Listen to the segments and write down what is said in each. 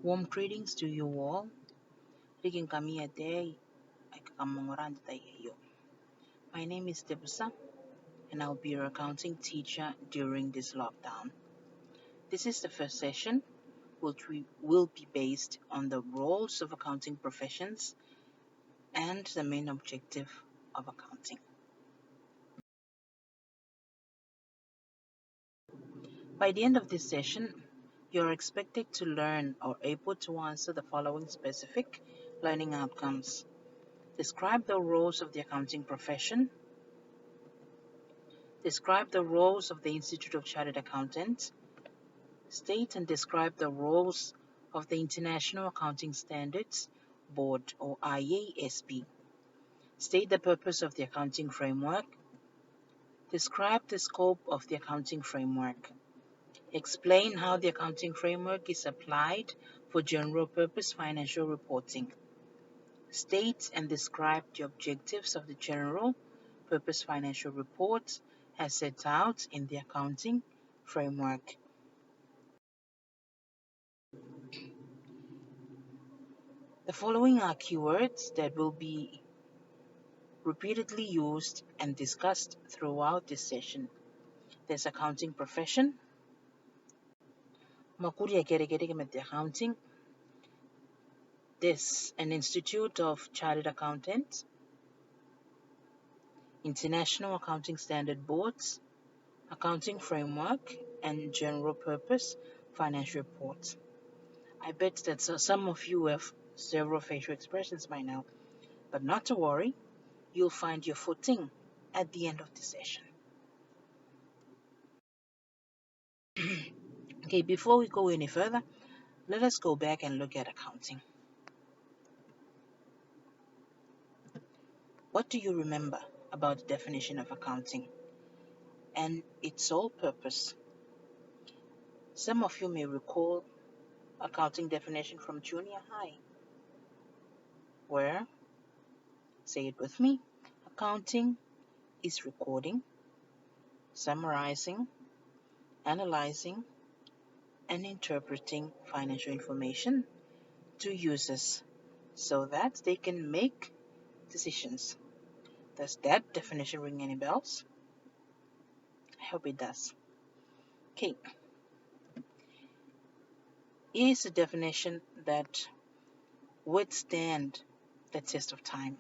Warm greetings to you all. Rikin kami day ay kakamangoranda tayo. My name is Debusa and I'll be your accounting teacher during this lockdown. This is the first session which will be based on the roles of accounting professions and the main objective of accounting. By the end of this session, you're expected to learn or able to answer the following specific learning outcomes. Describe the roles of the accounting profession. Describe the roles of the Institute of Chartered Accountants. State and describe the roles of the International Accounting Standards Board or IASB. State the purpose of the accounting framework. Describe the scope of the accounting framework. Explain how the accounting framework is applied for general purpose financial reporting. State and describe the objectives of the general purpose financial reports as set out in the accounting framework. The following are keywords that will be repeatedly used and discussed throughout this session. There's accounting profession, Makuri Akerekereke accounting. There's an Institute of Chartered Accountants, International Accounting Standard Boards, Accounting Framework, and General Purpose Financial Reports. I bet that some of you have several facial expressions by now, but not to worry, you'll find your footing at the end of the session. Okay, before we go any further, let us go back and look at accounting. What do you remember about the definition of accounting and its sole purpose? Some of you may recall accounting definition from junior high, where, say it with me, accounting is recording, summarizing, analyzing, and interpreting financial information to users so that they can make decisions. Does that definition ring any bells? I hope it does. Okay. It is a definition that withstand the test of time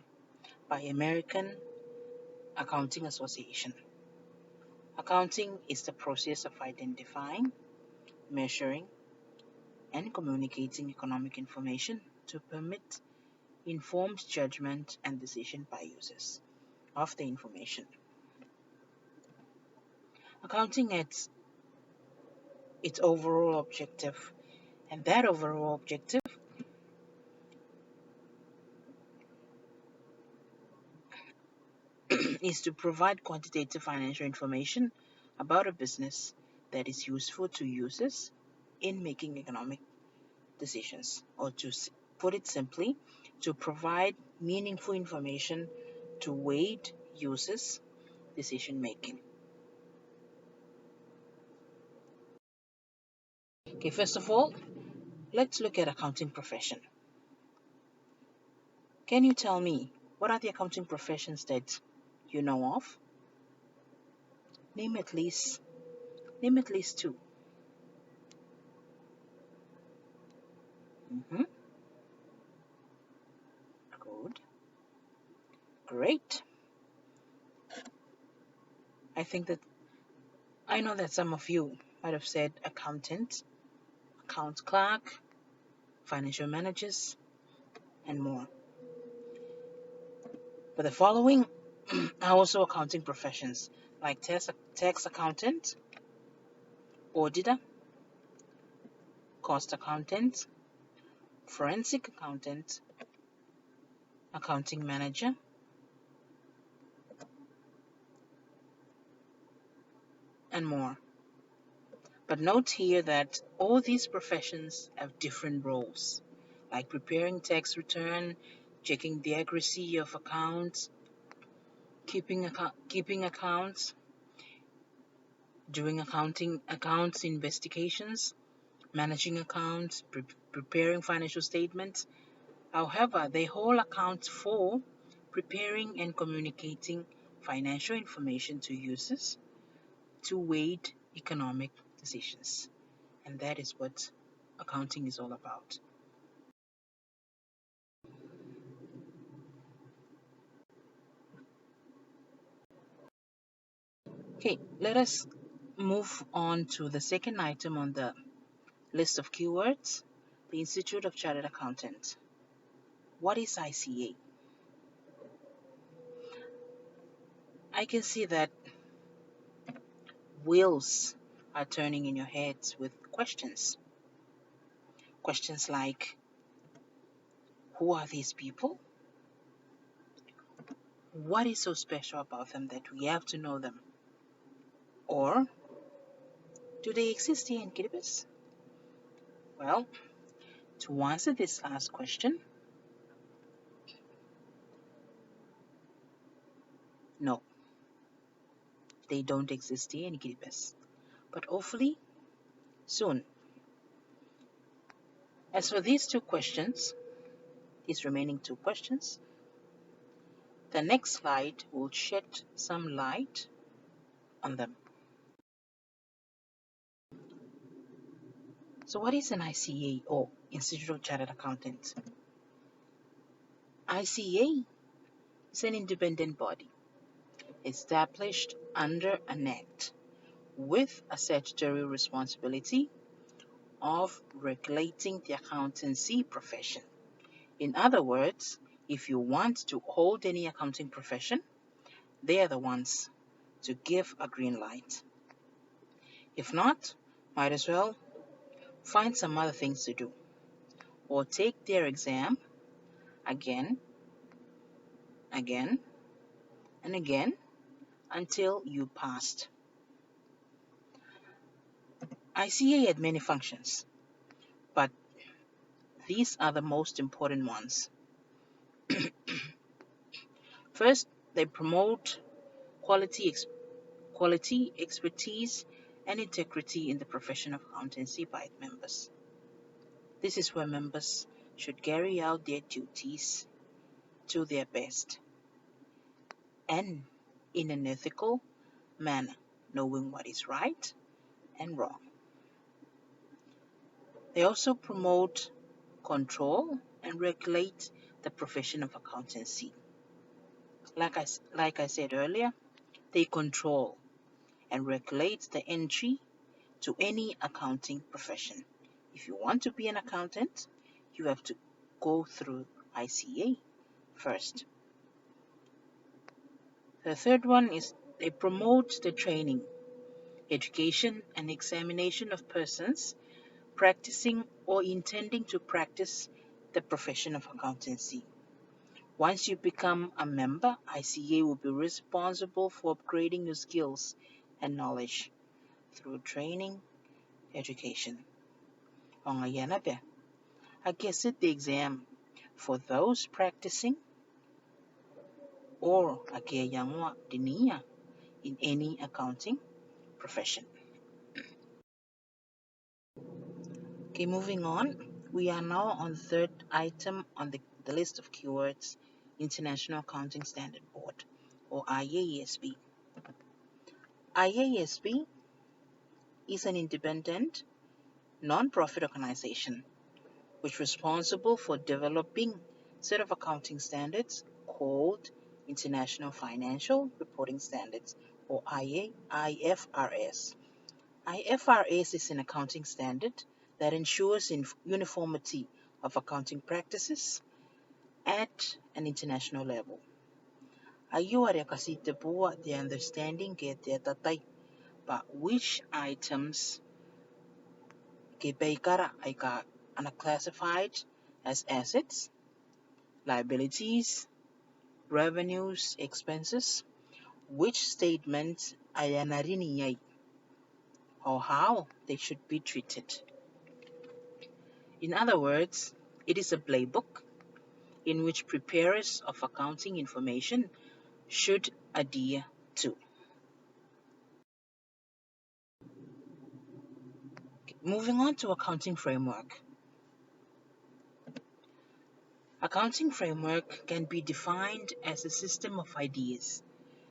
by American Accounting Association. Accounting is the process of identifying, measuring, and communicating economic information to permit informed judgment and decision by users of the information. Accounting has its overall objective, and that overall objective is to provide quantitative financial information about a business that is useful to users in making economic decisions, or to put it simply, to provide meaningful information to aid users' decision making. Okay, first of all, let's look at accounting profession. Can you tell me what are the accounting professions that you know of? Name at least two. Good. Great. I know that some of you might have said accountant, account clerk, financial managers, and more. But the following are also accounting professions like tax accountant, auditor, cost accountant, forensic accountant, accounting manager, and more. But note here that all these professions have different roles, like preparing tax return, checking the accuracy of accounts, keeping accounts, doing accounts investigations, managing accounts, preparing financial statements. However, they all account for preparing and communicating financial information to users to weigh economic decisions. And that is what accounting is all about. Okay, let us move on to the second item on the list of keywords, the Institute of Chartered Accountants. What is ICA? I can see that wheels are turning in your heads with questions. Questions like, who are these people? What is so special about them that we have to know them? Or, do they exist here in Kiribati? Well, to answer this last question, no, they don't exist here in Kiribati. But hopefully, soon. As for these remaining two questions, the next slide will shed some light on them. So what is an ICA, or Institute of Chartered Accountants? ICA is an independent body established under an act with a statutory responsibility of regulating the accountancy profession. In other words, if you want to hold any accounting profession, they are the ones to give a green light. If not, might as well find some other things to do or take their exam again, and again until you passed. ICA had many functions, but these are the most important ones. First, they promote quality, expertise, and integrity in the profession of accountancy by its members. This is where members should carry out their duties to their best and in an ethical manner, knowing what is right and wrong. They also promote, control, and regulate the profession of accountancy. Like I said earlier, they control and regulate the entry to any accounting profession. If you want to be an accountant, you have to go through ICA first. The third one is they promote the training, education, and examination of persons practicing or intending to practice the profession of accountancy. Once you become a member, ICA will be responsible for upgrading your skills and knowledge through training, education. I guess the exam for those practicing or in any accounting profession. Okay, moving on. We are now on the third item on the list of keywords, International Accounting Standard Board, or IASB. IASB is an independent, non-profit organization which is responsible for developing a set of accounting standards called International Financial Reporting Standards, or IFRS. IFRS is an accounting standard that ensures uniformity of accounting practices at an international level. Ayuare kasite buwa the understanding get the tatay but which items ke baikara aika are classified as assets, liabilities, revenues, expenses, which statements ayanariniyay or how they should be treated. In other words, it is a playbook in which preparers of accounting information should adhere to. Moving on to accounting framework. Accounting framework can be defined as a system of ideas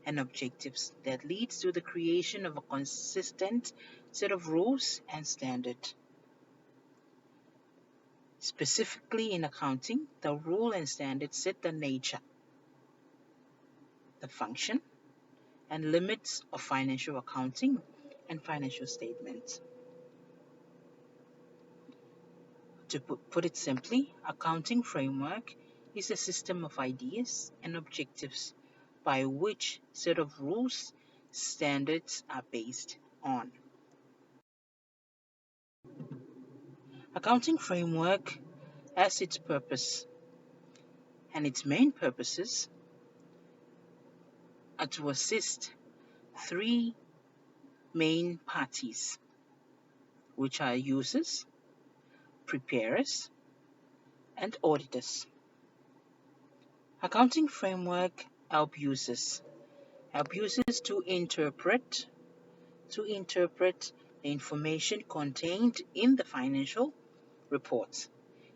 and objectives that leads to the creation of a consistent set of rules and standards. Specifically in accounting, the rule and standards set the nature, the function, and limits of financial accounting and financial statements. To put it simply, accounting framework is a system of ideas and objectives by which set of rules, standards are based on. Accounting framework has its purpose, and its main purposes are to assist three main parties, which are users, preparers, and auditors. Accounting framework help users to interpret the information contained in the financial reports.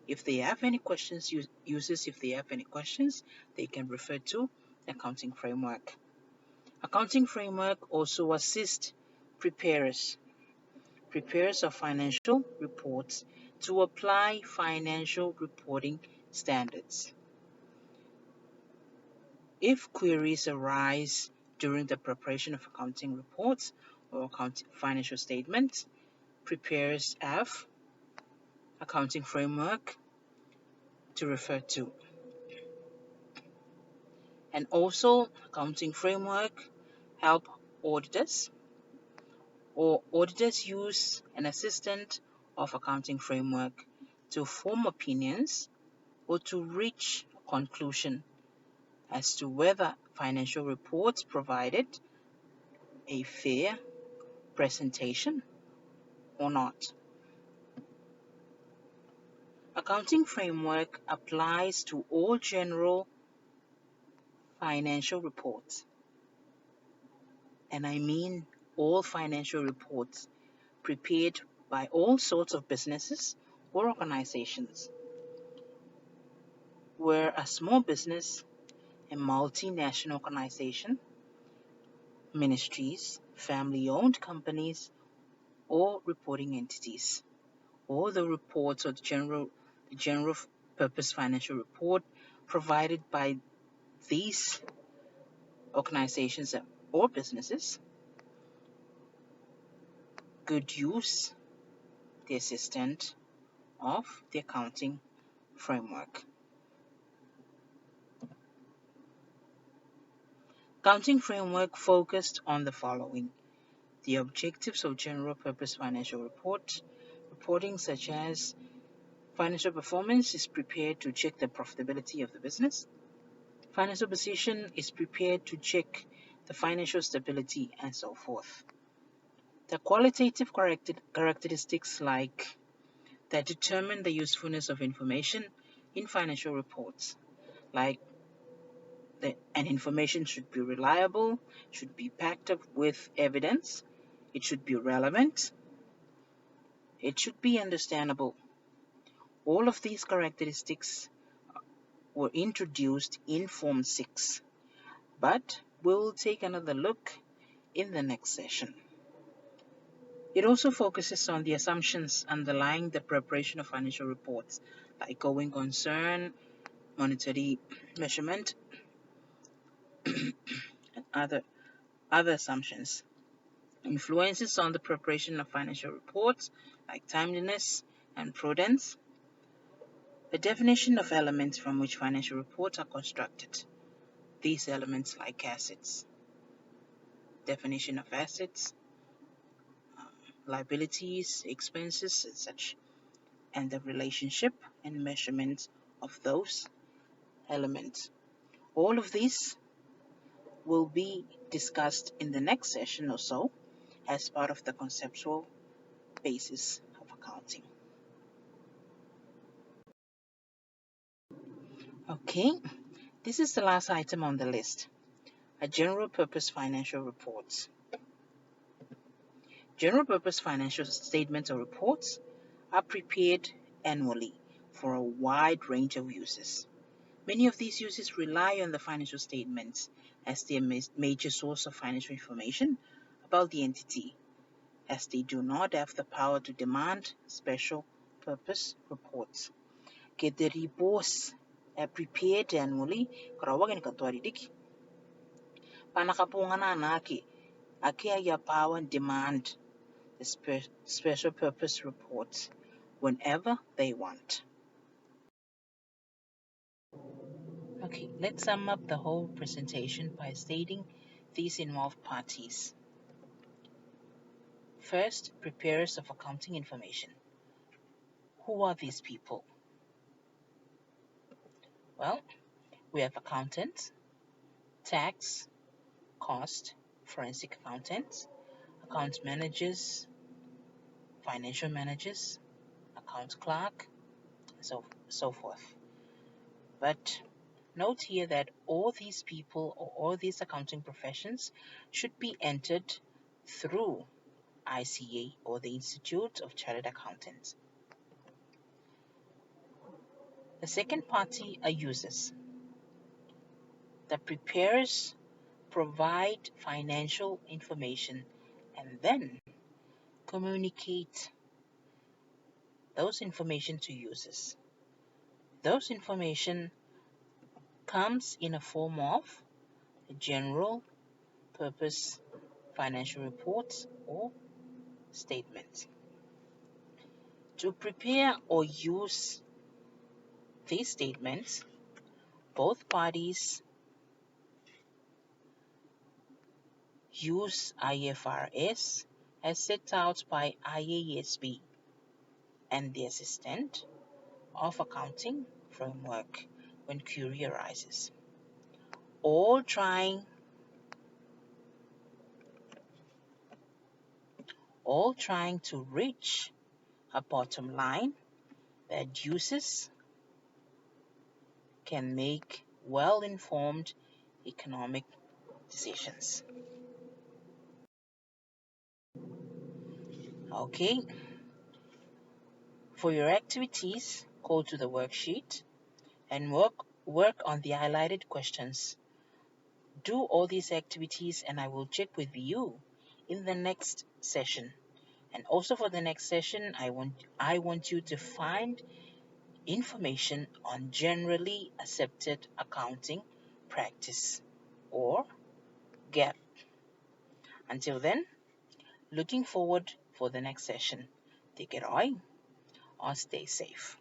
If they have any questions, users, if they have any questions, they can refer to the accounting framework. Accounting framework also assists preparers of financial reports to apply financial reporting standards. If queries arise during the preparation of accounting reports or financial statements, preparers have accounting framework to refer to. And also, accounting framework help auditors, or auditors use an assistant of accounting framework to form opinions or to reach a conclusion as to whether financial reports provided a fair presentation or not. Accounting framework applies to all general financial reports, and I mean all financial reports prepared by all sorts of businesses or organizations, where a small business, a multinational organization, ministries, family-owned companies, or reporting entities. All the reports or the general purpose financial report provided by these organizations or businesses could use the assistant of the accounting framework. Accounting framework focused on the following: the objectives of general purpose financial reporting, such as financial performance is prepared to check the profitability of the business. Financial position is prepared to check the financial stability and so forth. The qualitative characteristics like that determine the usefulness of information in financial reports, like and information should be reliable, should be backed up with evidence, it should be relevant, it should be understandable. All of these characteristics were introduced in Form 6, but we'll take another look in the next session. It also focuses on the assumptions underlying the preparation of financial reports, like going concern, monetary measurement, and other assumptions. Influences on the preparation of financial reports, like timeliness and prudence. The definition of elements from which financial reports are constructed. These elements like assets. Definition of assets, liabilities, expenses, and such, and the relationship and measurement of those elements. All of these will be discussed in the next session or so as part of the conceptual basis of accounting. Okay, this is the last item on the list, a general purpose financial reports. General purpose financial statements or reports are prepared annually for a wide range of uses. Many of these uses rely on the financial statements as their major source of financial information about the entity, as they do not have the power to demand special purpose reports. Get the reports prepared annually, karawagan katwaridik, panakapungan anaki, ake ya power and demand the special purpose reports whenever they want. Okay, let's sum up the whole presentation by stating these involved parties. First, preparers of accounting information. Who are these people? Well, we have accountants, tax, cost, forensic accountants, account managers, financial managers, account clerk, and so forth. But note here that all these people or all these accounting professions should be entered through ICA or the Institute of Chartered Accountants. The second party are users. The preparers provide financial information and then communicate those information to users. Those information comes in a form of general purpose financial reports or statements. To prepare or use these statements, both parties use IFRS as set out by IASB and the Assistant of Accounting framework when query arises. All trying to reach a bottom line that users can make well-informed economic decisions. Okay, for your activities, go to the worksheet and work on the highlighted questions. Do all these activities and I will check with you in the next session. And also for the next session, I want you to find information on generally accepted accounting practice or GAAP. Until then, looking forward for the next session. Take care, or stay safe.